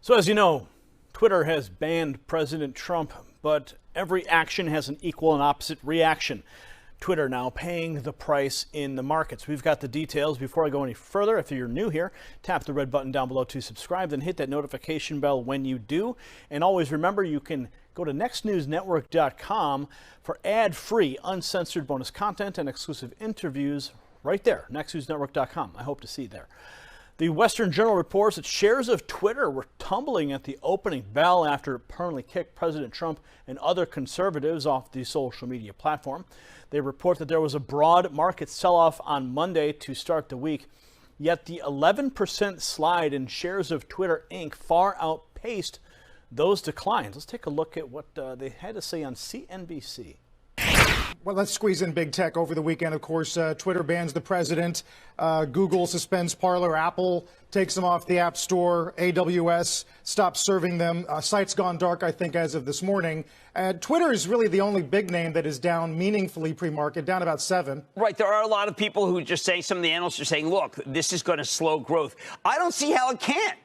So as you know, Twitter has banned President Trump, but every action has an equal and opposite reaction. Twitter now paying the price in the markets. We've got the details. Before I go any further, if you're new here, tap the red button down below to subscribe, then hit that notification bell when you do. And always remember, you can go to nextnewsnetwork.com for ad-free, uncensored bonus content and exclusive interviews right there, nextnewsnetwork.com. I hope to see you there. The Western Journal reports that shares of Twitter were tumbling at the opening bell after it permanently kicked President Trump and other conservatives off the social media platform. They report that there was a broad market sell-off on Monday to start the week, yet the 11% slide in shares of Twitter Inc. far outpaced those declines. Let's take a look at what they had to say on CNBC. Well, let's squeeze in big tech over the weekend. Of course, Twitter bans the president. Google suspends Parler. Apple takes them off the App Store. AWS stops serving them. Site's gone dark, I think, as of this morning. Twitter is really the only big name that is down meaningfully pre-market, down about 7. Right. There are a lot of people who just say, some of the analysts are saying, look, this is going to slow growth. I don't see how it can't.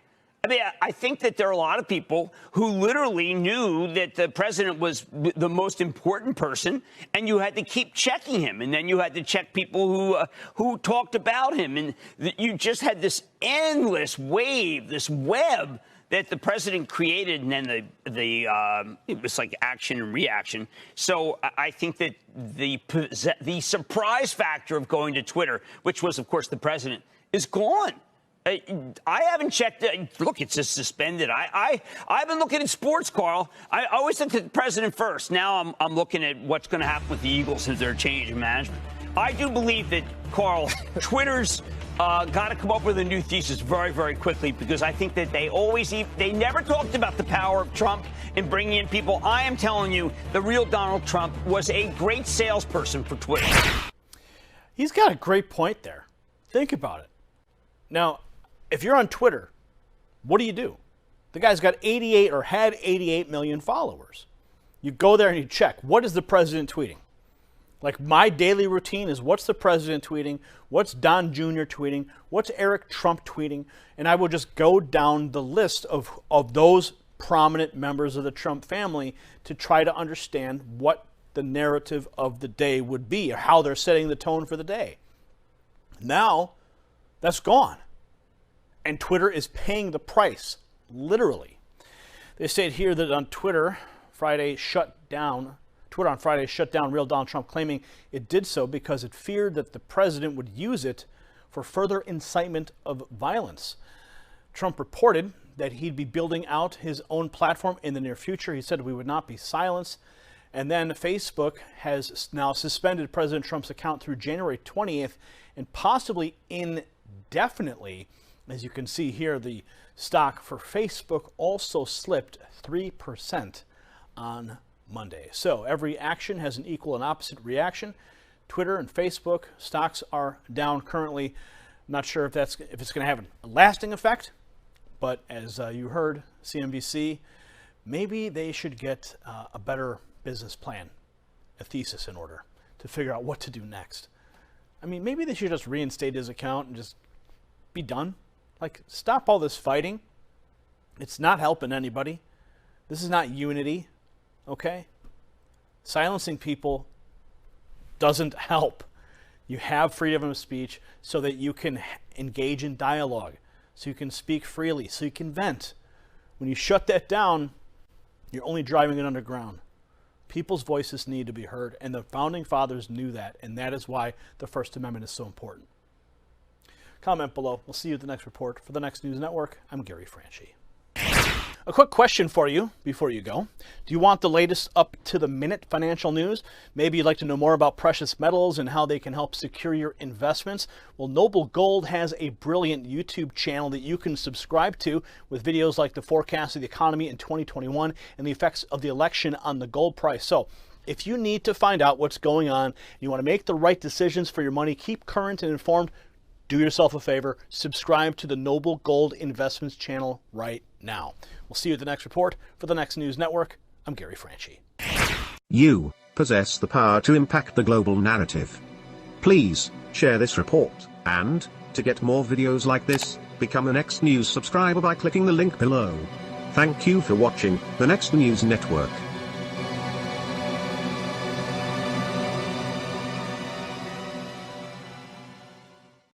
I mean, I think that there are a lot of people who literally knew that the president was the most important person, and you had to keep checking him, and then you had to check people who talked about him, and you just had this endless wave, this web that the president created, and then it was like action and reaction. So I think that the surprise factor of going to Twitter, which was, of course, the president, is gone. I haven't checked. Look, it's just suspended. I've been looking at sports, Carl. I always looked at the president first. Now I'm looking at what's going to happen with the Eagles as their change in management. I do believe that, Carl, Twitter's got to come up with a new thesis very, very quickly, because I think that they never talked about the power of Trump in bringing in people. I am telling you, the real Donald Trump was a great salesperson for Twitter. He's got a great point there. Think about it. Now, if you're on Twitter, what do? The guy's got 88 or had 88 million followers. You go there and you check, what is the president tweeting? Like, my daily routine is, what's the president tweeting? What's Don Jr. tweeting? What's Eric Trump tweeting? And I will just go down the list of those prominent members of the Trump family to try to understand what the narrative of the day would be, or how they're setting the tone for the day. Now, that's gone. And Twitter is paying the price, literally. They state here that on Twitter on Friday shut down real Donald Trump, claiming it did so because it feared that the president would use it for further incitement of violence. Trump reported that he'd be building out his own platform in the near future. He said we would not be silenced. And then Facebook has now suspended President Trump's account through January 20th and possibly indefinitely. As you can see here, the stock for Facebook also slipped 3% on Monday. So every action has an equal and opposite reaction. Twitter and Facebook stocks are down currently. I'm not sure if it's going to have a lasting effect, but as you heard, CNBC, maybe they should get a better business plan, a thesis in order to figure out what to do next. I mean, maybe they should just reinstate his account and just be done. Like, stop all this fighting. It's not helping anybody. This is not unity, okay? Silencing people doesn't help. You have freedom of speech so that you can engage in dialogue, so you can speak freely, so you can vent. When you shut that down, you're only driving it underground. People's voices need to be heard, and the Founding Fathers knew that, and that is why the First Amendment is so important. Comment below. We'll see you at the next report. For the Next News Network, I'm Gary Franchi. A quick question for you before you go. Do you want the latest up-to-the-minute financial news? Maybe you'd like to know more about precious metals and how they can help secure your investments? Well, Noble Gold has a brilliant YouTube channel that you can subscribe to with videos like the forecast of the economy in 2021 and the effects of the election on the gold price. So, if you need to find out what's going on, you want to make the right decisions for your money, keep current and informed, do yourself a favor, subscribe to the Noble Gold Investments channel right now. We'll see you at the next report. For the Next News Network, I'm Gary Franchi. You possess the power to impact the global narrative. Please share this report, and to get more videos like this, become a Next News subscriber by clicking the link below. Thank you for watching the Next News Network.